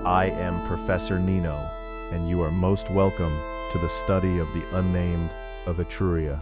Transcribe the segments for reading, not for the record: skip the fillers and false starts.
I am Professor Nino, and you are most welcome to the study of the Unnamed of Etruria.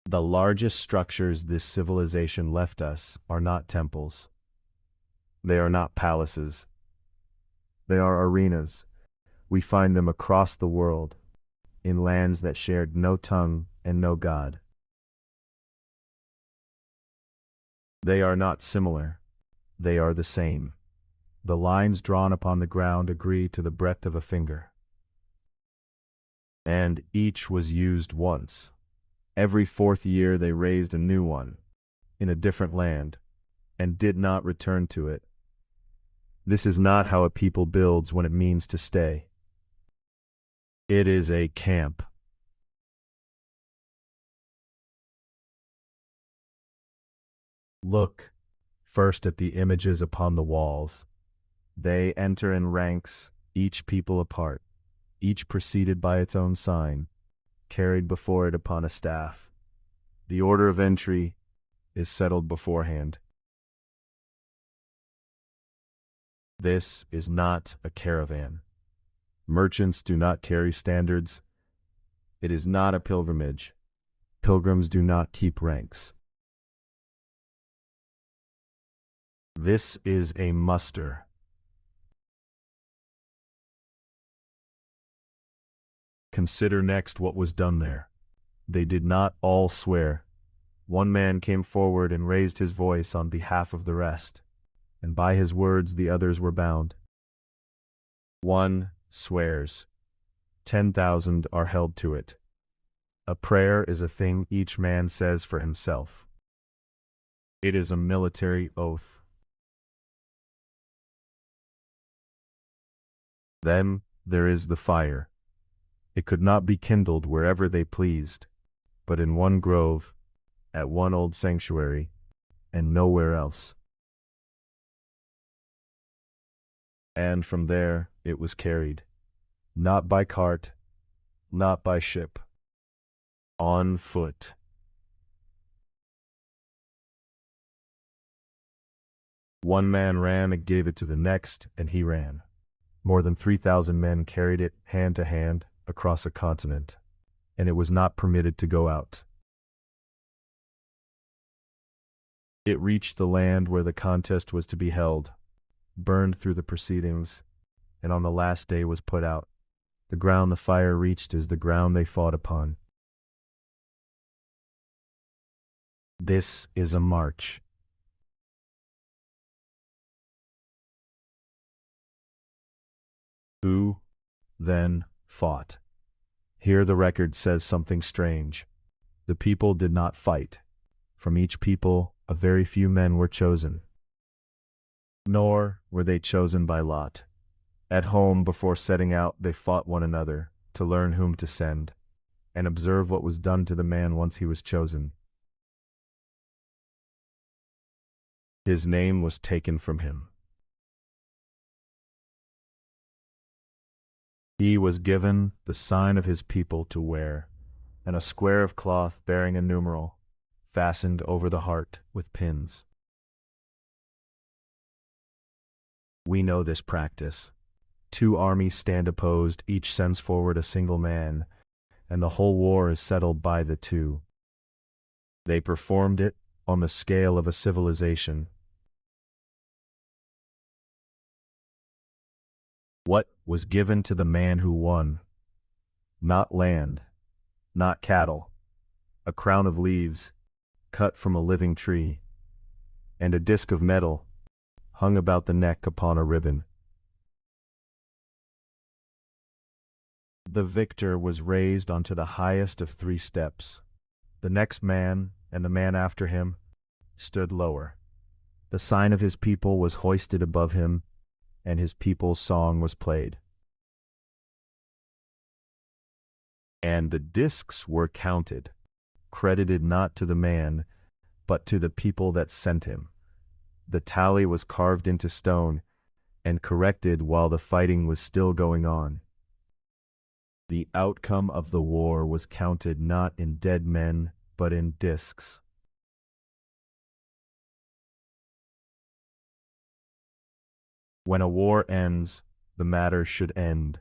The largest structures this civilization left us are not temples. They are not palaces. They are arenas. We find them across the world, in lands that shared no tongue and no God. They are not similar. They are the same. The lines drawn upon the ground agree to the breadth of a finger. And each was used once. Every 4th year they raised a new one, in a different land, and did not return to it. This is not how a people builds when it means to stay. It is a camp. Look first at the images upon the walls. They enter in ranks, each people apart, each preceded by its own sign, carried before it upon a staff. The order of entry is settled beforehand. This is not a caravan. Merchants do not carry standards. It is not a pilgrimage. Pilgrims do not keep ranks. This is a muster. Consider next what was done there. They did not all swear. One man came forward and raised his voice on behalf of the rest, and by his words the others were bound. One swears. 10,000 are held to it. A prayer is a thing each man says for himself. It is a military oath. Then there is the fire. It could not be kindled wherever they pleased, but in one grove, at one old sanctuary, and nowhere else. And from there it was carried, not by cart, not by ship, on foot. One man ran and gave it to the next, and he ran. More than 3,000 men carried it hand to hand across a continent, and it was not permitted to go out. It reached the land where the contest was to be held, burned through the proceedings, and on the last day was put out. The ground the fire reached is the ground they fought upon. This is a march. Who, then, fought? Here the record says something strange. The people did not fight. From each people, a very few men were chosen. Nor were they chosen by lot. At home, before setting out, they fought one another, to learn whom to send, and observe what was done to the man once he was chosen. His name was taken from him. He was given the sign of his people to wear, and a square of cloth bearing a numeral, fastened over the heart with pins. We know this practice. 2 armies stand opposed, each sends forward a single man, and the whole war is settled by the 2. They performed it on the scale of a civilization. What was given to the man who won? Not land, not cattle, a crown of leaves, cut from a living tree, and a disc of metal, hung about the neck upon a ribbon. The victor was raised onto the highest of 3 steps. The next man, and the man after him, stood lower. The sign of his people was hoisted above him, and his people's song was played. And the discs were counted, credited not to the man, but to the people that sent him. The tally was carved into stone, and corrected while the fighting was still going on. The outcome of the war was counted not in dead men, but in discs. When a war ends, the matter should end.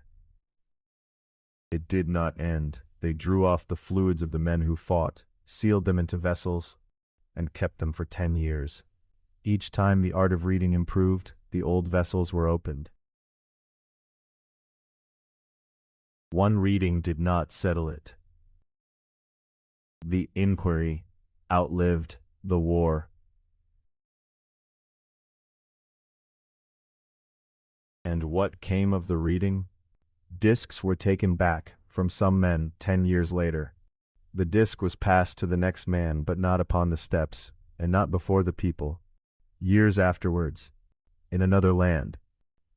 It did not end. They drew off the fluids of the men who fought, sealed them into vessels, and kept them for 10 years. Each time the art of reading improved, the old vessels were opened. One reading did not settle it. The inquiry outlived the war. And what came of the reading? Discs were taken back from some men 10 years later. The disc was passed to the next man, but not upon the steps, and not before the people. Years afterwards, in another land,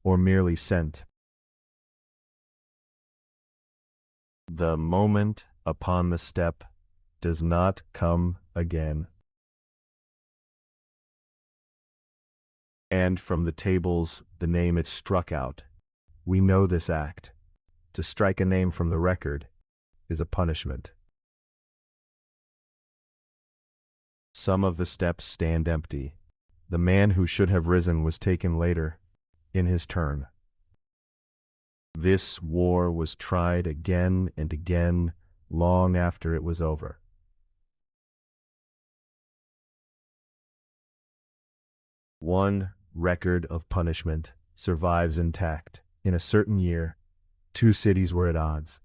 or merely sent. The moment upon the step does not come again. And from the tables, the name is struck out. We know this act. To strike a name from the record is a punishment. Some of the steps stand empty. The man who should have risen was taken later, in his turn. This war was tried again and again, long after it was over. One record of punishment survives intact. In a certain year, 2 cities were at odds.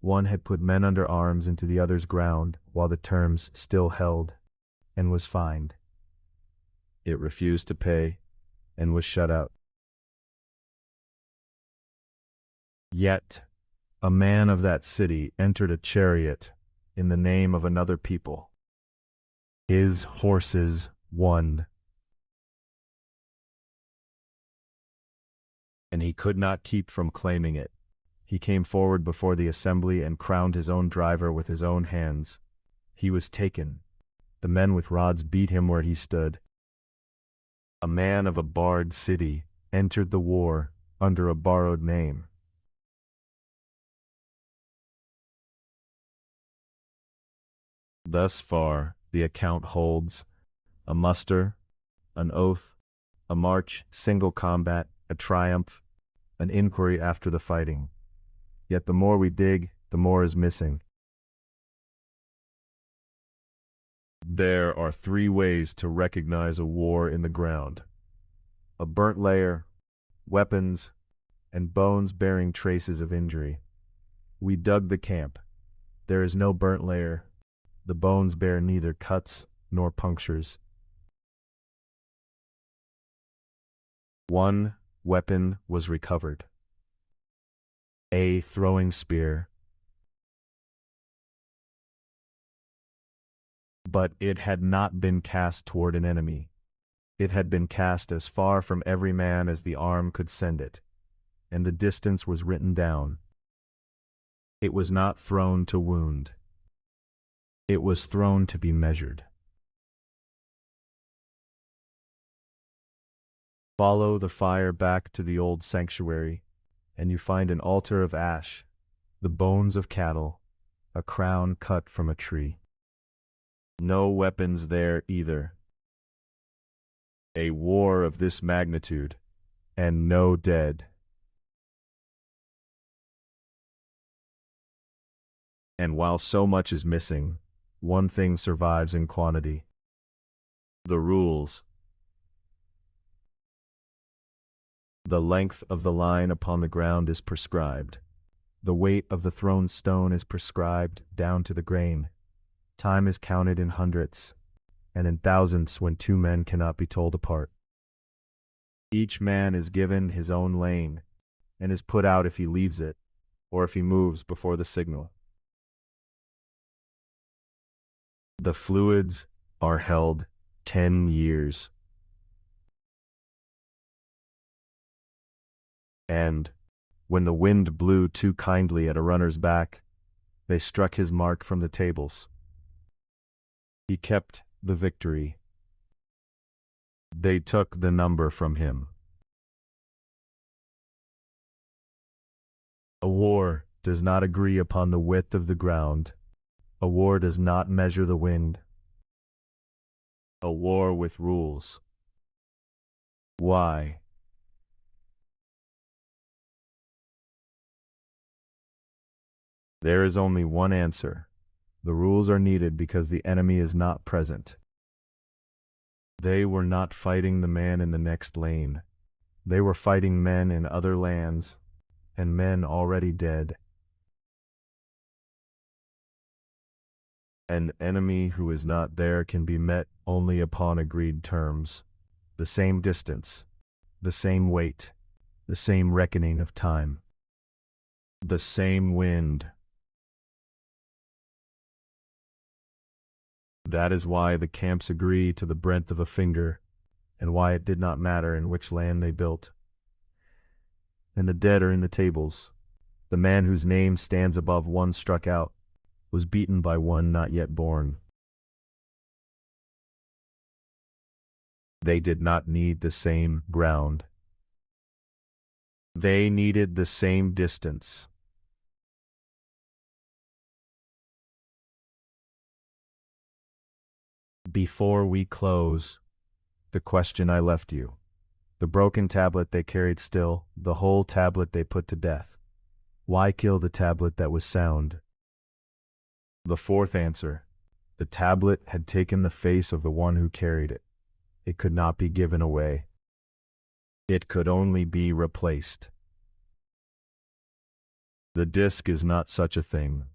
One had put men under arms into the other's ground while the terms still held, and was fined. It refused to pay, and was shut out. Yet, a man of that city entered a chariot in the name of another people. His horses won. And he could not keep from claiming it. He came forward before the assembly and crowned his own driver with his own hands. He was taken. The men with rods beat him where he stood. A man of a barred city entered the war under a borrowed name. Thus far, the account holds: a muster, an oath, a march, single combat, a triumph, an inquiry after the fighting. Yet the more we dig, the more is missing. There are 3 ways to recognize a war in the ground: a burnt layer, weapons, and bones bearing traces of injury. We dug the camp. There is no burnt layer. The bones bear neither cuts nor punctures. 1 weapon was recovered: a throwing spear. But it had not been cast toward an enemy. It had been cast as far from every man as the arm could send it, and the distance was written down. It was not thrown to wound. It was thrown to be measured. Follow the fire back to the old sanctuary, and you find an altar of ash, the bones of cattle, a crown cut from a tree. No weapons there either. A war of this magnitude, and no dead. And while so much is missing, one thing survives in quantity: the rules. The length of the line upon the ground is prescribed. The weight of the thrown stone is prescribed down to the grain. Time is counted in hundredths, and in thousandths when 2 men cannot be told apart. Each man is given his own lane, and is put out if he leaves it, or if he moves before the signal. The fluids are held 10 years. And, when the wind blew too kindly at a runner's back, they struck his mark from the tables. He kept the victory. They took the number from him. A war does not agree upon the width of the ground. A war does not measure the wind. A war with rules. Why? There is only one answer. The rules are needed because the enemy is not present. They were not fighting the man in the next lane. They were fighting men in other lands, and men already dead. An enemy who is not there can be met only upon agreed terms. The same distance, the same weight, the same reckoning of time, the same wind. That is why the camps agree to the breadth of a finger, and why it did not matter in which land they built. And the dead are in the tables. The man whose name stands above one struck out was beaten by one not yet born. They did not need the same ground. They needed the same distance. Before we close, the question I left you. The broken tablet they carried still, the whole tablet they put to death. Why kill the tablet that was sound? The fourth answer. The tablet had taken the face of the one who carried it. It could not be given away. It could only be replaced. The disc is not such a thing.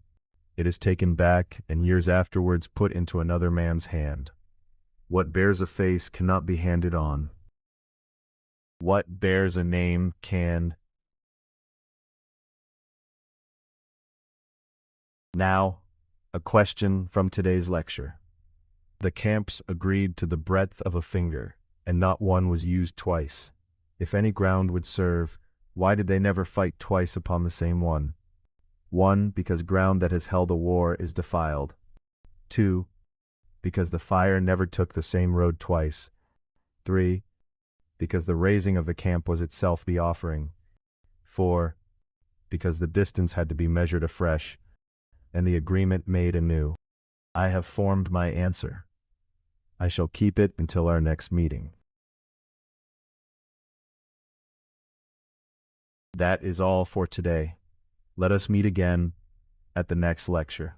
It is taken back and years afterwards put into another man's hand. What bears a face cannot be handed on. What bears a name can. Now, a question from today's lecture. The camps agreed to the breadth of a finger, and not one was used twice. If any ground would serve, why did they never fight twice upon the same one? 1. Because ground that has held a war is defiled. 2. Because the fire never took the same road twice. 3. Because the raising of the camp was itself the offering. 4. Because the distance had to be measured afresh, and the agreement made anew. I have formed my answer. I shall keep it until our next meeting. That is all for today. Let us meet again at the next lecture.